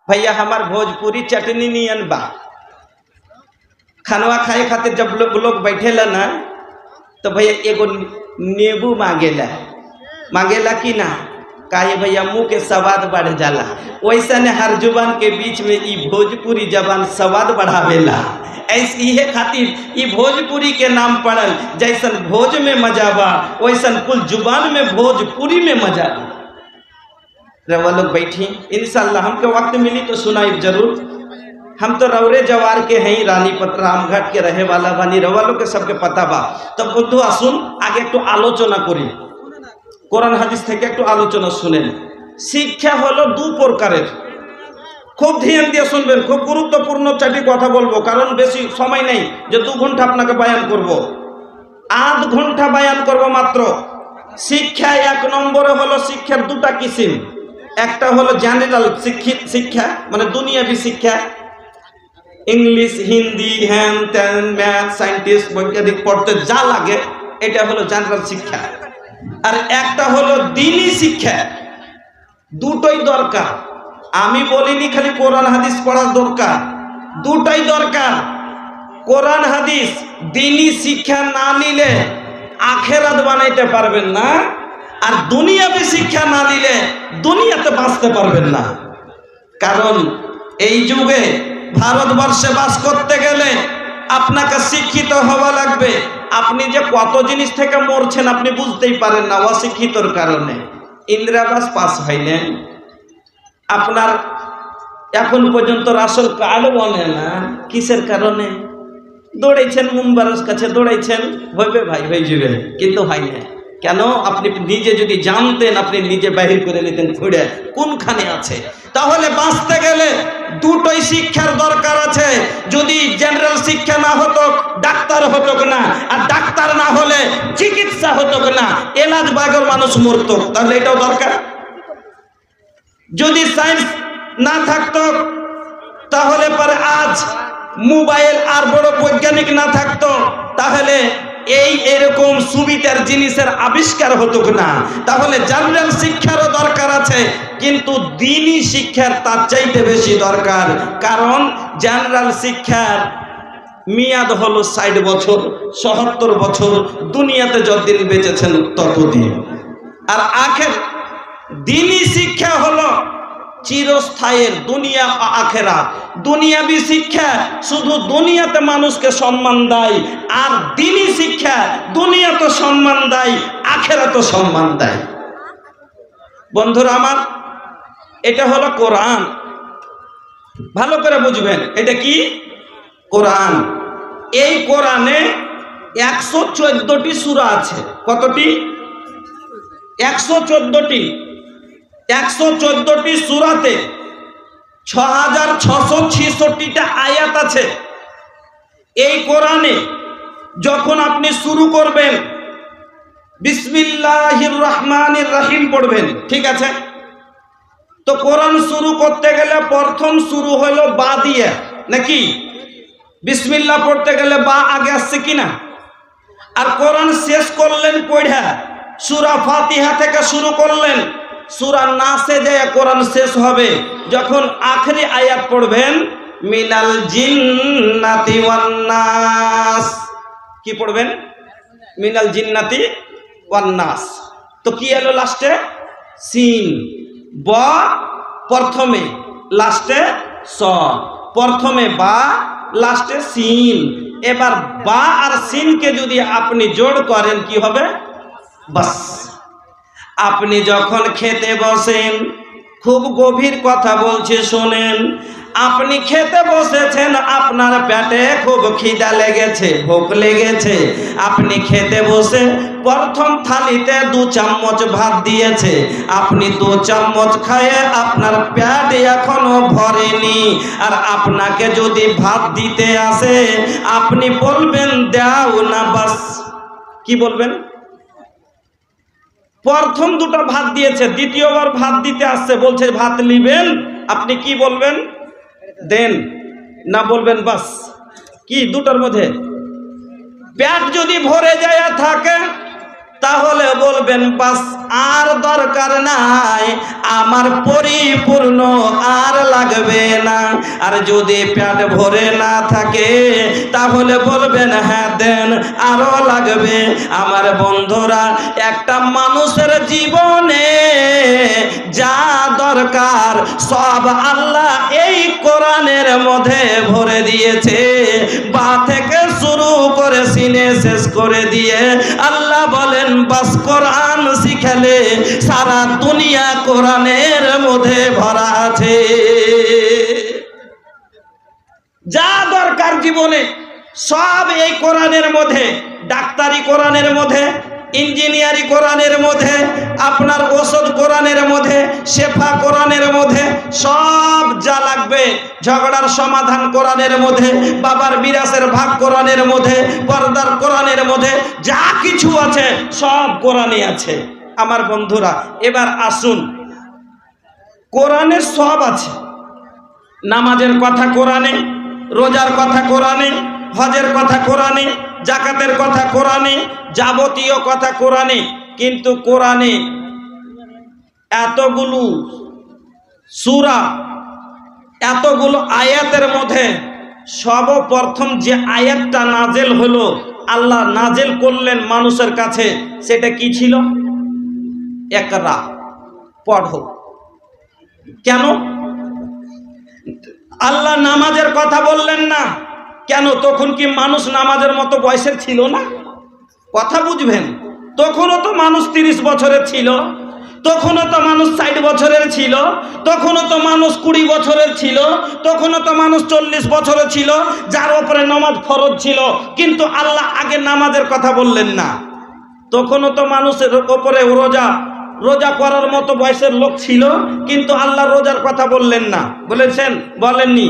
भैया हमार भोजपुरी चटनी नियन बा। खानवा खाए खातिर जब लोग बैठेला ना तो भैया एगो नींबू मांगेला कि ना, काहे भैया मुंह के स्वाद बढ़ जाला। वैसा ने हर जुबान के बीच में ई भोजपुरी जबान स्वाद बढ़ावेला। ऐसे इहे खातिर ई भोजपुरी के नाम पड़ल। जैसन भोज में मजा बा वैसन कुल जुबान में भोजपुरी में मजा बा। रवा लोग बैठी, इंशाल्लाह हमको वक्त मिली तो सुनाई जरूर। हम तो रौरे जवार के हैं, रानीपत रामघाट के रहे वाला बानी। रवा लोग के सबके पता बा। तब बुद्धू আসুন आगे একটু আলোচনা করি। কোরআন হাদিস থেকে একটু আলোচনা শুনেন। শিক্ষা হলো দু প্রকারের, খুব ধ্যান দিয়ে শুনবেন। খুব গুরুত্বপূর্ণ চারটি কথা বলবো, কারণ বেশি সময় নেই যে 2 ঘন্টা আপনাকে বয়ান করব। আধ ঘন্টা বয়ান করব মাত্র। শিক্ষা এক নম্বরে হলো শিক্ষার দুটা কিসিম। একটা হলো জেনারেল শিক্ষা, মানে দুনিয়াবি শিক্ষা, ইংলিশ হিন্দি হ্যান ত্যান ম্যাথ সায়েন্টিস্ট বৈজ্ঞানিক পড়তে যা লাগে এটা হলো জেনারেল শিক্ষা। আর একটা হলো দ্বীনি শিক্ষা। দুটোই দরকার। আমি বলিনি খালি কোরআন হাদিস পড়া দরকার, দুটাই দরকার। কোরআন হাদিস দ্বীনি শিক্ষা না নিলে আখেরাত বানাইতে পারবেন না, আর দুনিয়াবি শিক্ষা না নিলে দুনিয়াতে বাঁচতে পারবেন না। কারণ এই যুগে ভারতবর্ষে বাস করতে গেলে আপনাকে শিক্ষিত হওয়া লাগবে। আপনি যে কত জিনিস থেকে মরছেন আপনি বুঝতেই পারেন না অশিক্ষিতর কারণে। ইন্দিরাবাস পাস হইলেন, আপনার এখন পর্যন্ত রাসল কার্ড বনে না, কিসের কারণে? দৌড়াইছেন মুম্বারস কাছে, দৌড়াইছেন, হইবে ভাই হয়ে যাবে, কিন্তু হয় না। কেন? আপনি নিজে যদি জানতেন আপনি নিজে বাহির করে নিতেন খুঁড়ে কোনখানে আছে। তাহলে বাঁচতে গেলে দুটোই শিক্ষার দরকার আছে। যদি জেনারেল শিক্ষা না হতো ডাক্তার হতো না, আর ডাক্তার না হলে চিকিৎসা হতো না, এলাজ বাগের মানুষ মরতো, তাহলে এটাও দরকার। যদি সায়েন্স না থাকতো তাহলে পরে আজ মোবাইল আর বড় বৈজ্ঞানিক না থাকতো তাহলে এরকম সুবিধার জিনিসের আবিষ্কার হতো না। তাহলে জেনারেল শিক্ষারও দরকার আছে, কিন্তু দ্বীনি শিক্ষার তার চাইতে বেশি দরকার। কারণ জেনারেল শিক্ষার মেয়াদ হলো 60 বছর 70 বছর, দুনিয়াতে যতদিন বেঁচেছেন ততদিন। আর দ্বীনি শিক্ষা হলো চিরস্থায়ীর, দুনিয়া আখেরাত। দুনিয়াবি শিক্ষা শুধু দুনিয়াতে মানুষকে সম্মান দেয়, আর দ্বীনি শিক্ষা দুনিয়াতে সম্মান দেয়, আখেরাতে সম্মান দেয়। বন্ধুরা আমার, এটা হলো কোরআন। ভালো করে বুঝবেন এটা কি? কোরআন। এই কোরআনে 114টি সূরা আছে। কতটি? 114টি। 114টি সূরাতে 6666টা আয়াত আছে। এই কোরআনে যখন আপনি শুরু করবেন বিসমিল্লাহির রহমানির রহিম পড়বেন, ঠিক আছে? তো কোরআন শুরু করতে গেলে প্রথম শুরু হলো বা দিয়ে, নাকি? বিসমিল্লাহ পড়তে গেলে বা আগে আসছে কিনা? আর কোরআন শেষ করলেন পড়া সূরা ফাতিহা থেকে শুরু করলেন, সূরা নাসে যে কোরআন শেষ হবে যখন আখেরি আয়াত পড়বেন মিনাল জিন্নাতি ওয়ান নাস। কি পড়বেন? মিনাল জিন্নাতি ওয়ান নাস। তো কি এলো লাস্টে? সিন। বা প্রথমে, লাস্টে স। প্রথমে বা, লাস্টে সিন। এবার বা আর সিনকে যদি আপনি জোড় করেন কি হবে? বাস। আপনি যখন খেতে বসেন, খুব গভীর কথা বলছে শোনেন, আপনি খেতে বসেছেন, আপনার পেটে খুব খিদা লেগেছে, ভোক লেগেছে। আপনি খেতে বসে প্রথম থালিতে 2 চামচ ভাত দিয়েছে, আপনি 2 চামচ খায়ে আপনার পেট এখনো ভরেনি। আর আপনাকে যদি ভাত দিতে আসে আপনি বলবেন দাও না, বাস। কি বলবেন? প্রথম 2টা ভাত দিয়েছে, দ্বিতীয়বার ভাত দিতে আসছে, বলছে ভাত নিবেন, আপনি কি বলবেন? দেন, না বলবেন বাস। কি? দুটার মধ্যে পেট যদি ভরে যায় থাকে তাহলে বলবেন বাস আর দরকার নাই, আমার পরিপূর্ণ আর লাগবে না। আর যদি পেট ভরে না থাকে তাহলে বলবেন হ্যাঁ দেন, আরো লাগবে। আমার বন্ধুরা, একটা মানুষের জীবনে যা দরকার সব আল্লাহ এই কোরআনের মধ্যে ভরে দিয়েছে। বা থেকে শুরু করে সিনে শেষ করে দিয়ে আল্লাহ বলেন বাস কোরআন শিখালে সারা দুনিয়া কোরআনের মধ্যে ভরা আছে। যা দরকার জীবনে সব এই কোরআনের মধ্যে। ডাক্তারি কোরআনের মধ্যে, ইঞ্জিনিয়ারিং কোরআনের মধ্যে, আপনার ওষুধ কোরআনের মধ্যে, শেফা কোরআনের মধ্যে, সব যা লাগবে। ঝগড়ার সমাধান কোরআনের মধ্যে, বাবার বিরাসের ভাগ কোরআনের মধ্যে, পর্দার কোরআনের মধ্যে, যা কিছু আছে সব কোরআনে আছে। আমার বন্ধুরা, এবার আসুন, কোরআনে সব আছে। নামাজের কথা কোরআনে, রোজার কথা কোরআনে, হজের কথা কোরআনে, জাকাতের কথা কোরআনে, যাবতীয় কথা কোরআনে। কিন্তু কোরআনে এতগুলো সূরা, এতগুলো আয়াতের মধ্যে সর্বপ্রথম যে আয়াতটা নাজেল হলো, আল্লাহ নাজেল করলেন মানুষের কাছে, সেটা কি ছিল? ইকরা, পড়ো। কেন আল্লাহ নামাজের কথা বললেন না? কেন? তখন কি মানুষ নামাজের মতো বয়সের ছিল না? কথা বুঝবেন, তখনও তো মানুষ 30 বছরের ছিল, তখনও তো মানুষ 60 বছরের ছিল, তখনও তো মানুষ 20 বছরের ছিল, তখনও তো মানুষ 40 বছরের ছিল, যার উপরে নামাজ ফরজ ছিল। কিন্তু আল্লাহ আগে নামাজের কথা বললেন না। তখনও তো মানুষের উপরে রোজা করার মতো বয়সের লোক ছিল, কিন্তু আল্লাহ রোজার কথা বললেন না। বলেছেন? বলেননি।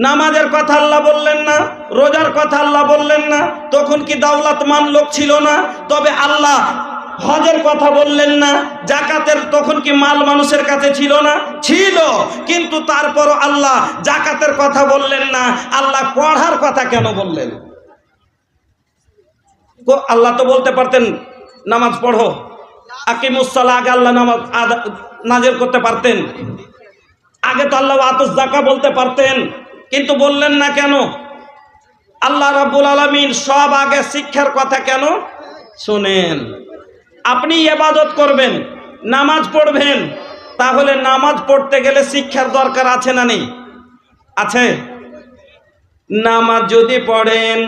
নামাজের কথা আল্লাহ বললেন না, রোজার কথা আল্লাহ বললেন না। তখন কি দাওলাতমান লোক ছিল না? তবে আল্লাহ হজের কথা বললেন না। জাকাতের তখন কি মাল মানুষের কাছে ছিল না? ছিল। কিন্তু তারপরও আল্লাহ জাকাতের কথা বললেন না। আল্লাহ পড়ার কথা কেন বললেন? আল্লাহ তো বলতে পারতেন নামাজ পড়ো, আকিমুস সালাহ, আগে আল্লাহ নামাজ নাজিল করতে পারতেন। আগে তো আল্লাহ আতুস যাকাত বলতে পারতেন, কিন্তু বললেন না কেন? আল্লাহ রাব্বুল আলামিন সব আগে শিক্ষার কথা কেন? শুনেন, আপনি ইবাদত করবেন, নামাজ পড়বেন, তাহলে নামাজ পড়তে গেলে শিক্ষার দরকার আছে না নেই? আছে। নামাজ যদি পড়েন,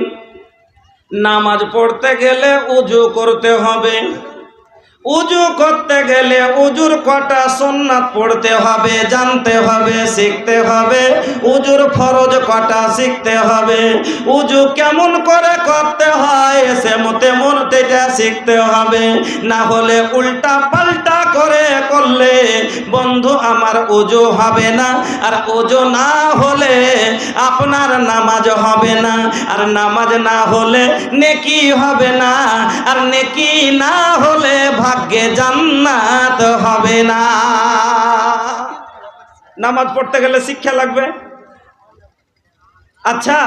নামাজ পড়তে গেলে ওযু করতে হবে। উজু করতে গেলে উজুর কটা সুন্নাত পড়তে হবে, জানতে হবে, শিখতে হবে। উজুর ফরজ কটা শিখতে হবে। উজু কেমন করে করতে হয় তেমন এটা শিখতে হবে। না হলে উল্টা পাল্টা করে করলে বন্ধু আমার উজু হবে না। আর উজু না হলে আপনার নামাজ হবে না। আর নামাজ না হলে নেকি হবে না। আর নেকি না হলে ভাগ্যে জান্নাত হবে না। নামাজ পড়তে গেলে শিক্ষা লাগবে। আচ্ছা,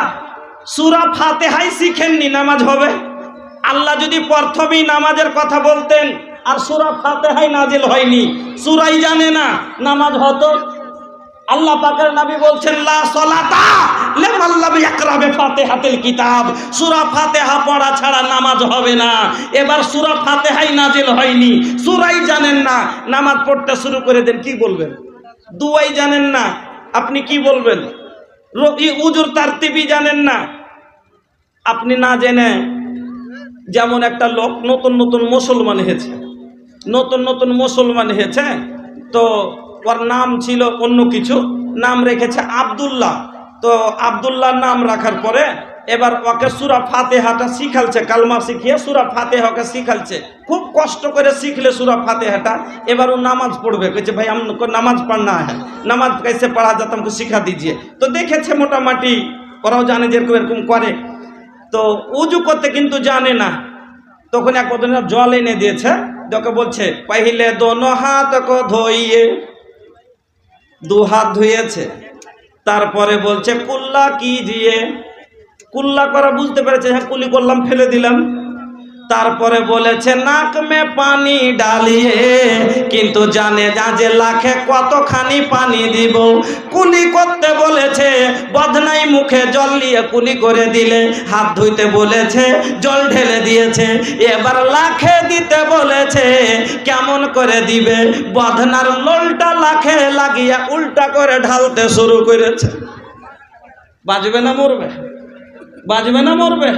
সূরা ফাতিহাই শিখেননি, নামাজ হবে? আল্লাহ যদি প্রথমেই নামাজের কথা বলতেন আর সূরা ফাতিহাই নাজিল হয়নি, সূরাই জানে না, নামাজ হতো? আল্লাহ পাকের নবী বলছেন লা সালাতা লিমান লাম ইয়াকরা বিফাতিহাতিল কিতাব, সূরা ফাতিহা পড়া ছাড়া নামাজ হবে না। এবার সূরা ফাতিহাই নাজিল হয়নি, সূরাই জানেন না, নামাজ পড়তে শুরু করে দেন, কি বলবেন? দুয়াই জানেন না, আপনি কি বলবেন? উজুর তারতিবই জানেন না। আপনি না জেনে, যেমন একটা লোক নতুন নতুন মুসলমান হয়েছে, তো ওর নাম ছিল অন্য কিছু, নাম রেখেছে আব্দুল্লাহ। তো আব্দুল্লাহ নাম রাখার পরে এবার ওকে সূরা ফাতিহাটা শিখালছে, কালমা শিখিয়ে সূরা ফাতিহাকে শিখালছে। খুব কষ্ট করে শিখলে সূরা ফাতিহাটা। এবার ও নামাজ পড়বে, কইছে ভাই हमको নামাজ পড়না है, নামাজ कैसे पढ़ा जाता हमको सिखा दीजिए। তো দেখেছে মোটামুটি, ওরাও জানে যে এরকম করে। তো উজু করতে কিন্তু জানে না। তখন এক বদনা জল এনে দিয়েছে, তোকে বলছে পहिले दोनों हाथ को धोइए, দু হাত ধুয়েছে। তারপরে বলছে কুল্লা কি দিয়ে, কুল্লা করা বুঝতে পেরেছে, হ্যাঁ কুলি করলাম, ফেলে দিলাম। তারপরে বলেছে নাক মে পানি ডালিয়ে, কিন্তু জানে না যে লাখে কতখানি পানি দিব। কুলি করতে বলেছে, বদনাই মুখে জল নিয়ে কুলি করে দিলে, হাত ধুইতে বলেছে জল ঢেলে দিয়েছে। এবার লাখে দিতে বলেছে, কেমন করে দিবে? বদনার লোলটা লাখে লাগিয়ে উল্টা করে ঢালতে শুরু করেছে। বাজবে না মরবে? বাজবে না মরবে?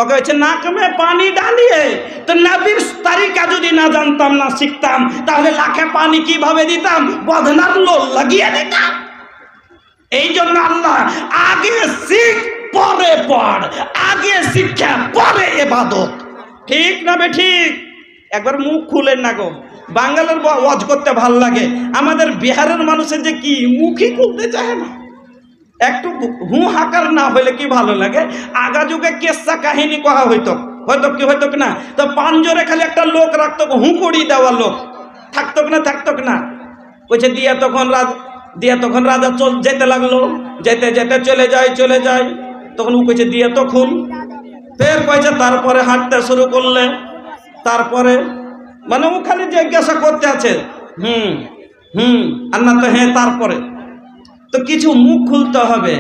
ওকে হচ্ছে নাক মে পানি ডালিয়ে। তো নবীর তারিকা যদি না জানতাম, না শিখতাম, তাহলে লাখে পানি কিভাবে দিতাম? বদনার লোল লাগিয়ে দিতাম। এই জন্য আল্লাহ আগে শিখ পরে পড়, আগে শিক্ষা পরে ইবাদত। ঠিক না বে ঠিক? একবার মুখ খুলেন না গো। বাঙালির ওয়াজ করতে ভাল লাগে, আমাদের বিহারের মানুষের যে কি মুখই খুলতে চায় না। একটু হু হাকার না হইলে কি ভালো লাগে? আগা যুগে কেসা কাহিনী কহা হইতো, হয়তো কি হয়তো না, তো পাঞ্জরে খালি একটা লোক রাখতো, হুঁকড়ি দেওয়া লোক থাকতো না, থাকতো না। বলছে দিয়ে তখন রাজা যেতে লাগলো, যেতে যেতে চলে যায়। তখন ও কইছে দিয়ে তখন ফের কইছে, তারপরে হাঁটতে শুরু করলে। তারপরে মানে ও খালি জিজ্ঞাসা করতে আছে, আর না তো হ্যাঁ। তারপরে তো কিছু মুখ খুলতে হবে।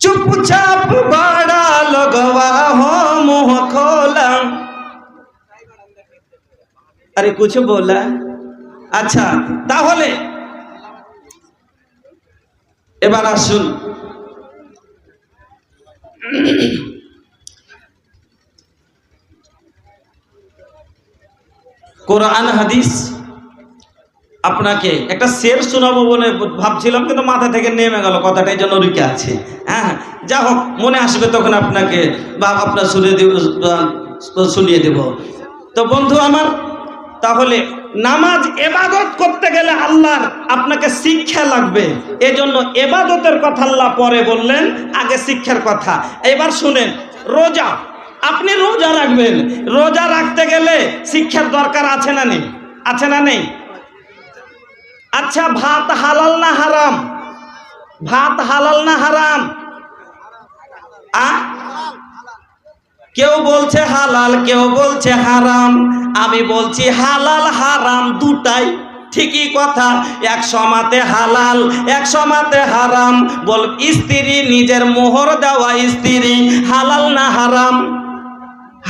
চুপচাপ बड़ा लगवा हो मुंह खोला। अरे कुछ बोला? আচ্ছা, তাহলে এবার আসুন কোরআন হাদিস। আপনাকে একটা শের শোনাবো বলে ভাবছিলাম, কিন্তু মাথা থেকে নেমে গেল কথাটা, এই জন্য রুকে আছে। হ্যাঁ, যা হোক, মনে আসবে তখন আপনাকে বা আপনার শুনিয়ে দেব। তো বন্ধু আমার, তাহলে নামাজ ইবাদত করতে গেলে আল্লাহর আপনাকে শিক্ষা লাগবে। এজন্য ইবাদতের কথা আল্লাহ পরে বললেন, আগে শিক্ষার কথা। এবার শুনেন, রোজা, আপনি রোজা রাখবেন। রোজা রাখতে গেলে শিক্ষার দরকার আছে না নেই? আছে না নেই? আচ্ছা, ভাত হালাল না হারাম? ভাত হালাল না হারাম? কেউ বলছে হালাল, কেউ বলছে হারাম। আমি বলছি হালাল হারাম দুটাই ঠিকই কথা। এক সমাতে হালাল, এক সমাতে হারাম। বল, স্ত্রী নিজের মোহর দেওয়া স্ত্রী হালাল না হারাম?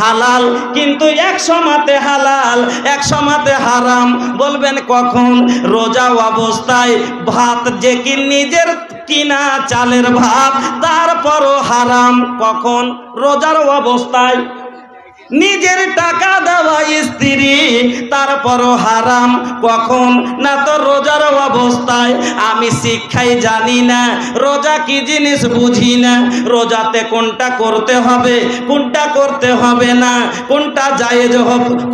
হালাল, কিন্তু এক সমাতে হালাল, এক সমাতে হারাম। বলবেন কখন? রোজা অবস্থায় ভাত যে কি নিজের কিনা চালের ভাত, তারপরও হারাম। কখন? রোজার অবস্থায়। নিজের টাকা দেওয়া স্ত্রী, তারপরও হারাম। কখন? না তো রোজার অবস্থায়। আমি শিক্ষাই জানি না, রোজা কি জিনিস বুঝি না। রোজাতে কোনটা করতে হবে, কোনটা করতে হবে না, কোনটা জায়েজ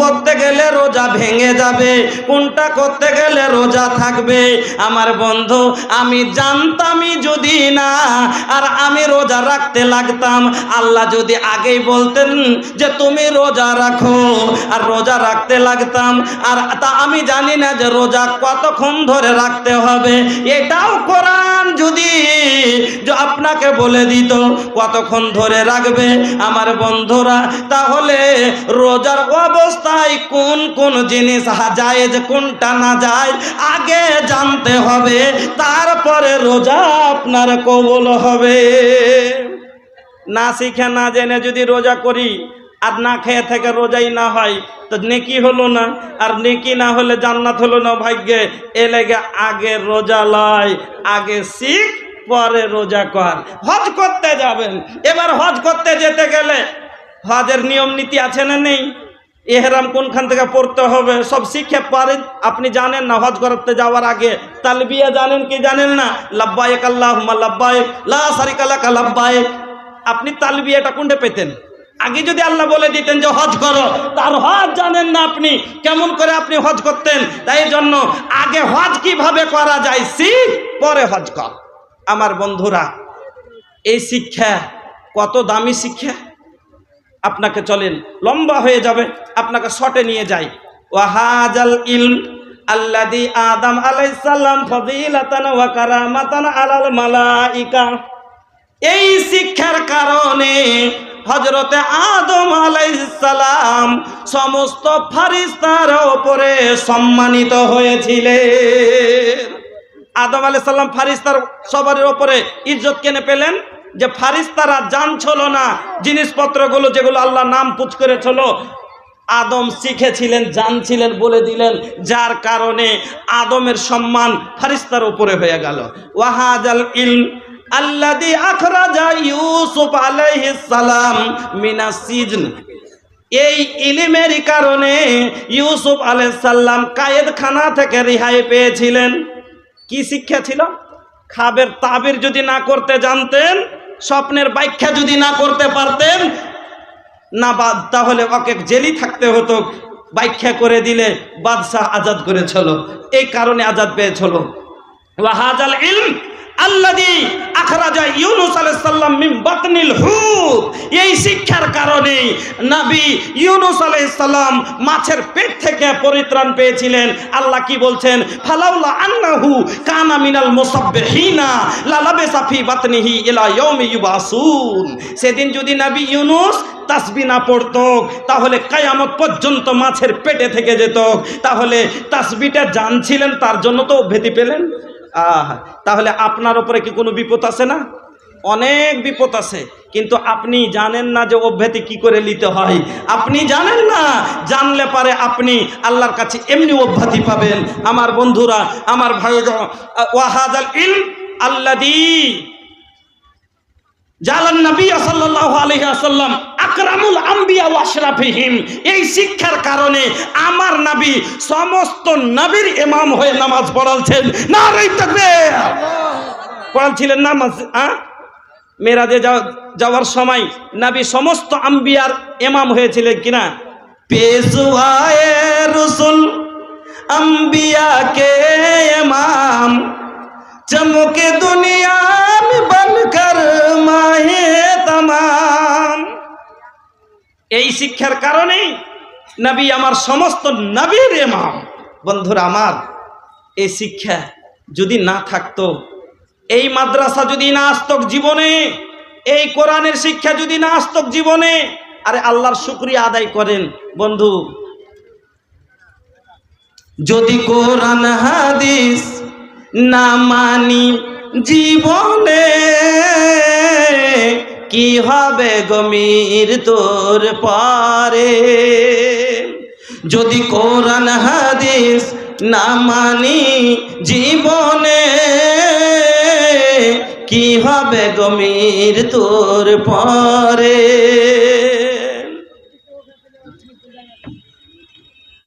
করতে গেলে রোজা ভেঙে যাবে, কোনটা করতে গেলে রোজা থাকবে। আমার বন্ধু, আমি জানতামই যদি না, আর আমি রোজা রাখতে লাগতাম, আল্লাহ যদি আগেই বলতেন যে তুমি রোজা রাখো, আর রোজা রাখতে লাগতাম। আর তা আমি জানি না যে রোজা কতক্ষণ ধরে রাখতে হবে। এটাও কোরআন যদি আপনাকে বলে দিত কতক্ষণ ধরে রাখবে, আমার বন্ধুরা, তাহলে রোজার অবস্থায় কোন কোন জিনিস জায়েজ, কোনটা না জায়েজ আগে জানতে হবে, তারপরে রোজা আপনার কবুল হবে। না শিখে না জেনে যদি রোজা করি আর না খেয়ে থেকে রোজাই না হয়, তো নেকি হলো না, আর নেকি না হলে জান্নাত হলো না ভাগ্যে। এ লেগে আগে রোজা লয়, আগে শিখ পরে রোজা কর। হজ করতে যাবেন, এবার হজ করতে যেতে গেলে হজের নিয়ম নীতি আছে না নেই? এহরাম কোনখান থেকে পড়তে হবে সব শিখে পারেন। আপনি জানেন না হজ করতে যাওয়ার আগে তালবিয়া জানেন কি জানেন না? লাব্বাইক আল্লাহুম্মা লাব্বাইক লা শারিকা লাকা লাব্বাইক। আপনি তালবিয়াটা কোনটা পেতেন? আগে যদি আল্লাহ বলে দিতেন যে হজ করো, তার হজ জানেন না আপনি, কেমন করে আপনি হজ করতেন? তাই জন্য আগে হজ কিভাবে করা যায় শিখ, পরে হজ কর। আমার বন্ধুরা, এই শিক্ষা কত দামি শিক্ষা। আপনাকে চলেন, লম্বা হয়ে যাবে, আপনাকে শর্টে নিয়ে যাই। ওয়াহাজাল ইলম আল্লাযী আদম আলাইহিস সালাম ফাযিলাতান ওয়া কারামাতান আলাল মালাইকা। এই শিক্ষার কারণে হযরতে আদম আলাইহিস সালাম সমস্ত ফেরেশতার উপরে সম্মানিত হয়েছিলেন। আদম আলাইহিস সালাম ফেরেশতার সবার উপরে ইজ্জত কেন পেলেন? যে ফেরেশতারা জানছিল না জিনিসপত্রগুলো, যেগুলো আল্লাহ নাম পুছ করেছিল, আদম শিখেছিলেন, জানছিলেন, বলে দিলেন, যার কারণে আদমের সম্মান ফেরেশতার উপরে হয়ে গেল। ওয়াহাজাল ইলম আল্লাযী আখরাজা ইউসুফ আলাইহিস সালাম মিনাস সিজন, এই ইলমের কারণে ইউসুফ আলাইহিস সালাম কায়েদখানা থেকে রেহাই পেয়েছিলেন। কি শিক্ষা ছিল? খাবের তাবির যদি না করতে জানতেন, স্বপ্নের ব্যাখ্যা যদি না করতে পারতেন না, তাহলে ওকে জেলি থাকতে হতো। ব্যাখ্যা করে দিলে বাদশাহ আজাদ করেছিল, এই কারণে আজাদ পেয়েছিল। ওয়াহাজাল ইলম আল্লাযী আখরাজা ইউনুস আলাইহিস সালাম মিন বাতনিল হুত, এই শিক্ষার কারণে নবী ইউনুস আলাইহিস সালাম মাছের পেট থেকে পরিত্রাণ পেয়েছিলেন। আল্লাহ কি বলছেন? ফালাউলা আন্নাহু কানা মিনাল মুসাব্বিহিনা লালাবিসা ফি বাতনিহি ইলা ইয়াউমি ইউবাসুন, সেদিন যদি নবী ইউনুস তাসবিহ না পড়তো তাহলে কিয়ামত পর্যন্ত মাছের পেটে থেকে যেত। তাহলে তাসবিহটা জানছিলেন, তার জন্য তো অভ্যেতি পেলেন। তাহলে আপনার উপরে কি কোনো বিপদ আছে না? অনেক বিপদ আছে, কিন্তু আপনি জানেন না যে অভ্যেতি কি করে নিতে হয়। আপনি জানেন না, জানলে পারে আপনি আল্লাহর কাছে এমনি অভ্যেতি পাবেন। আমার বন্ধুরা, আমার ভাইরা, ওয়াহাদাল ইলম আল্লাযী জালান নবী সাল্লাল্লাহু আলাইহি ওয়াসাল্লাম আকরামুল আম্বিয়া ওয়া আশরাফিহিম, এই শিক্ষার কারণে আমার নবী সমস্ত নবীর ইমাম হয়ে নামাজ পড়াচ্ছেন। নারে তাকবীর! পড়াচ্ছিলেন নামাজ। মেরাজে যাওয়ার সময় নবী সমস্ত আম্বিয়ার ইমাম হয়েছিলেন কিনা? পেশওয়ায়ে রাসূল আম্বিয়া কে ইমাম, চমকে দুনিয়া में बनकर माहे तमाम, এই শিক্ষার কারণে নবী আমার সমস্ত নবীর ইমাম। বন্ধুরা আমার, এই শিক্ষা যদি না থাকতো, এই মাদ্রাসা যদি না আসতো জীবনে, এই কোরআনের শিক্ষা যদি না আসতো জীবনে, আরে আল্লাহর শুকরিয়া আদায় করেন বন্ধু। যদি কোরআন হাদিস না মানি জীবনে, কি হবে গমির তোর পারে। যদি কোরআন হাদিস না মানি জীবনে, কি হবে গমির তোর পারে।